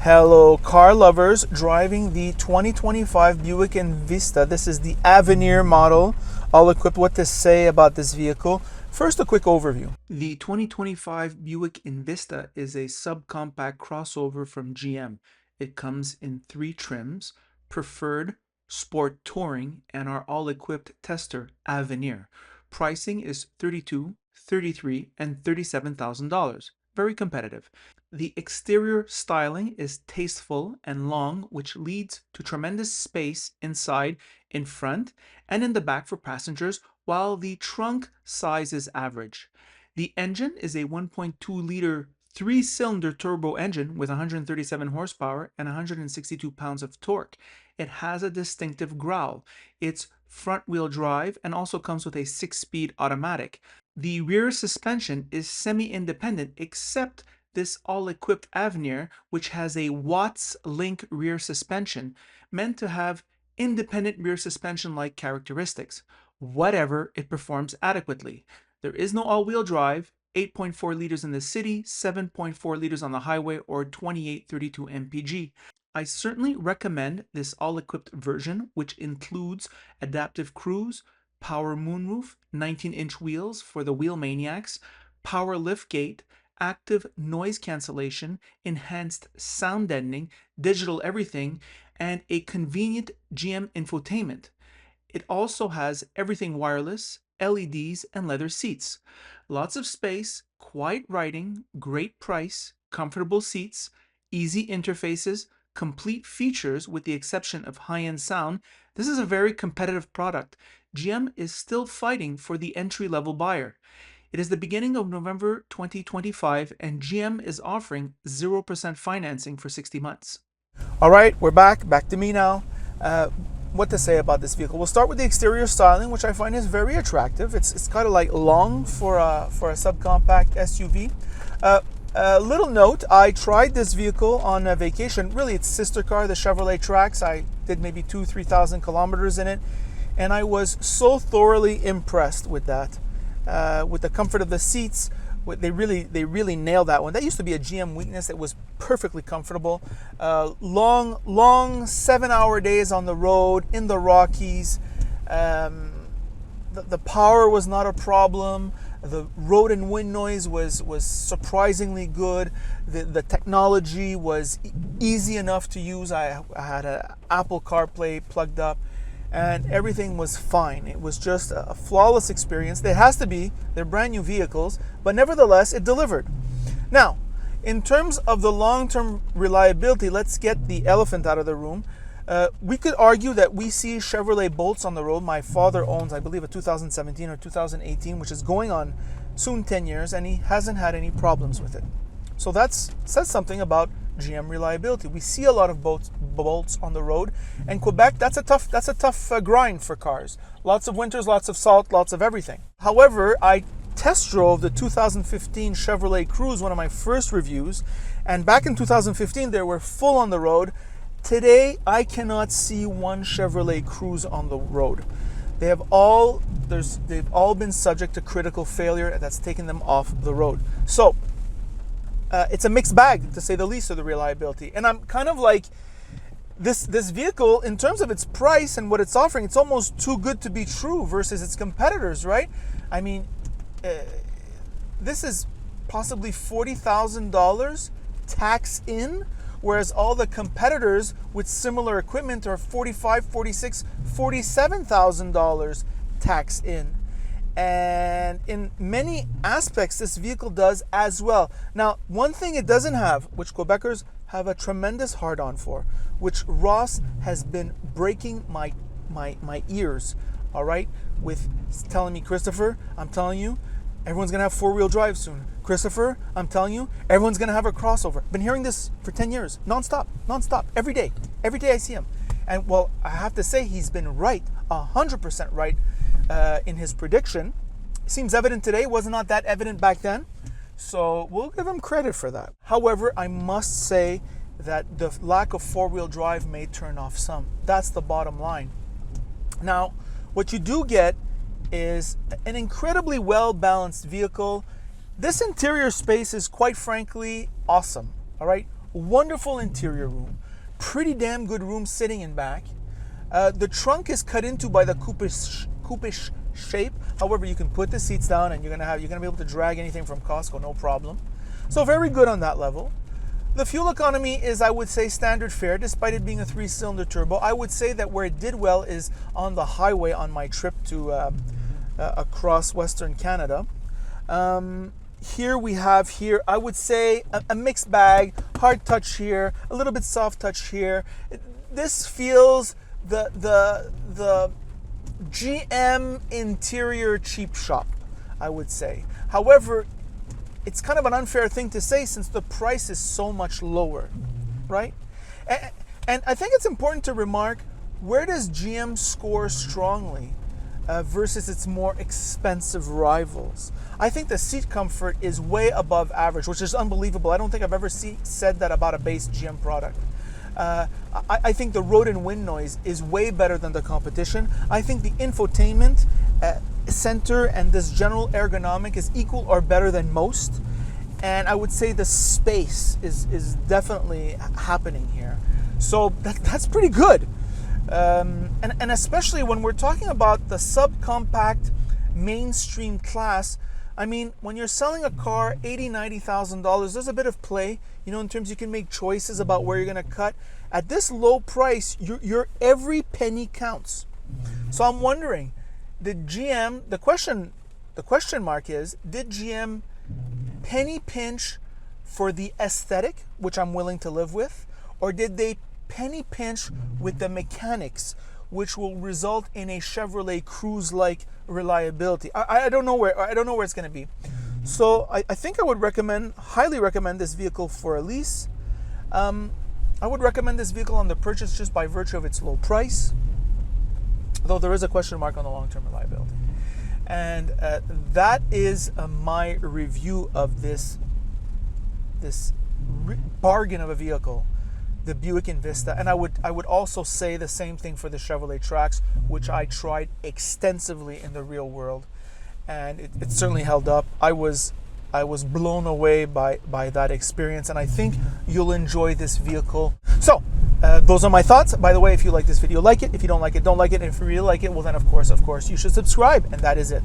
Hello car lovers, driving the 2025 Buick Envista. This is the Avenir model, all equipped. What to say about this vehicle? First, a quick overview. The 2025 Buick Envista is a subcompact crossover from GM. It comes in three trims: Preferred, Sport Touring, and our all-equipped tester, Avenir. Pricing is $32,000, $33,000, and $37,000. Very competitive. The exterior styling is tasteful and long, which leads to tremendous space inside, in front, and in the back for passengers, while the trunk size is average. The engine is a 1.2-liter three-cylinder turbo engine with 137 horsepower and 162 pounds of torque. It has a distinctive growl. It's front-wheel drive and also comes with a 6-speed automatic. The rear suspension is semi-independent except this all-equipped Avenir, which has a Watts link rear suspension, meant to have independent rear suspension-like characteristics. Whatever, it performs adequately. There is no all-wheel drive, 8.4 liters in the city, 7.4 liters on the highway, or 2832 mpg. I certainly recommend this all-equipped version, which includes adaptive cruise, power moonroof, 19-inch wheels for the wheel maniacs, power liftgate, active noise cancellation, enhanced sound deadening, digital everything, and a convenient GM infotainment. It also has everything wireless, LEDs, and leather seats. Lots of space, quiet riding, great price, comfortable seats, easy interfaces, complete features with the exception of high-end sound. This is a very competitive product. GM is still fighting for the entry-level buyer. It is the beginning of November 2025, and GM is offering 0% financing for 60 months. All right, we're back to me now. What to say about this vehicle? We'll start with the exterior styling, which I find is very attractive. It's kind of like long for a subcompact SUV. Little note, I tried this vehicle on a vacation. Really, its sister car, the Chevrolet Trax. I did maybe 2,000-3,000 kilometers in it, and I was so thoroughly impressed with that. With the comfort of the seats, they really nailed that one. That used to be a GM weakness. It was perfectly comfortable. Long 7-hour days on the road in the Rockies. The power was not a problem. The road and wind noise was surprisingly good. The technology was easy enough to use. I had an Apple CarPlay plugged up, and everything was fine. It was just a flawless experience. It has to be. They're brand new vehicles, but nevertheless, it delivered. Now, in terms of the long-term reliability, let's get the elephant out of the room. We could argue that we see Chevrolet Bolts on the road. My father owns, I believe, a 2017 or 2018, which is going on soon 10 years, and he hasn't had any problems with it. So that says something about GM reliability. We see a lot of bolts on the road, and Quebec, that's a tough grind for cars. Lots of winters, lots of salt, lots of everything. However, I test drove the 2015 Chevrolet Cruze, one of my first reviews, and back in 2015 they were full on the road. Today I cannot see one Chevrolet Cruze on the road. They've all been subject to critical failure that's taken them off the road. So it's a mixed bag, to say the least, of the reliability. And I'm kind of like, this vehicle, in terms of its price and what it's offering, it's almost too good to be true versus its competitors, right? I mean, this is possibly $40,000 tax in, whereas all the competitors with similar equipment are $45,000, $46,000, $47,000 tax in. And in many aspects, this vehicle does as well. Now, one thing it doesn't have, which Quebecers have a tremendous hard-on for, which Ross has been breaking my ears, all right, with telling me, Christopher, I'm telling you, everyone's gonna have four-wheel drive soon. Christopher, I'm telling you, everyone's gonna have a crossover. Been hearing this for 10 years, nonstop, every day I see him. And well, I have to say, he's been right, 100% right. In his prediction. Seems evident today, was not that evident back then, so we'll give him credit for that. However, I must say that the lack of four-wheel drive may turn off some. That's the bottom line. Now, what you do get is an incredibly well-balanced vehicle. This interior space is, quite frankly, awesome. All right, Wonderful interior room. Pretty damn good room sitting in back. The trunk is cut into by the coupe-ish shape. However, you can put the seats down and you're gonna be able to drag anything from Costco, no problem. So very good on that level. The fuel economy is, I would say, standard fare, despite it being a 3-cylinder turbo. I would say that where it did well is on the highway on my trip to across Western Canada. Here we have I would say a mixed bag, hard touch here, a little bit soft touch here. This feels the GM interior cheap shop, I would say. However, it's kind of an unfair thing to say since the price is so much lower, right? And I think it's important to remark, where does GM score strongly versus its more expensive rivals? I think the seat comfort is way above average, which is unbelievable. I don't think I've ever said that about a base GM product. I think the road and wind noise is way better than the competition. I think the infotainment center and this general ergonomic is equal or better than most. And I would say the space is definitely happening here. So that's pretty good. And especially when we're talking about the subcompact mainstream class, I mean, when you're selling a car $80,000, $90,000, there's a bit of play, in terms you can make choices about where you're going to cut. At this low price, your every penny counts. So I'm wondering, did GM, the question mark is, did GM penny pinch for the aesthetic, which I'm willing to live with, or did they penny pinch with the mechanics, which will result in a Chevrolet Cruze-like reliability? I don't know where it's going to be. So I think I would highly recommend this vehicle for a lease. I would recommend this vehicle on the purchase just by virtue of its low price, though there is a question mark on the long-term reliability. And that is my review of this bargain of a vehicle, the Buick Envista. And I would also say the same thing for the Chevrolet Trax, which I tried extensively in the real world, and it certainly held up. I was blown away by that experience, and I think you'll enjoy this vehicle. So those are my thoughts. By the way, if you like this video, like it. If you don't like it, don't like it. And if you really like it, well then of course you should subscribe, and that is it.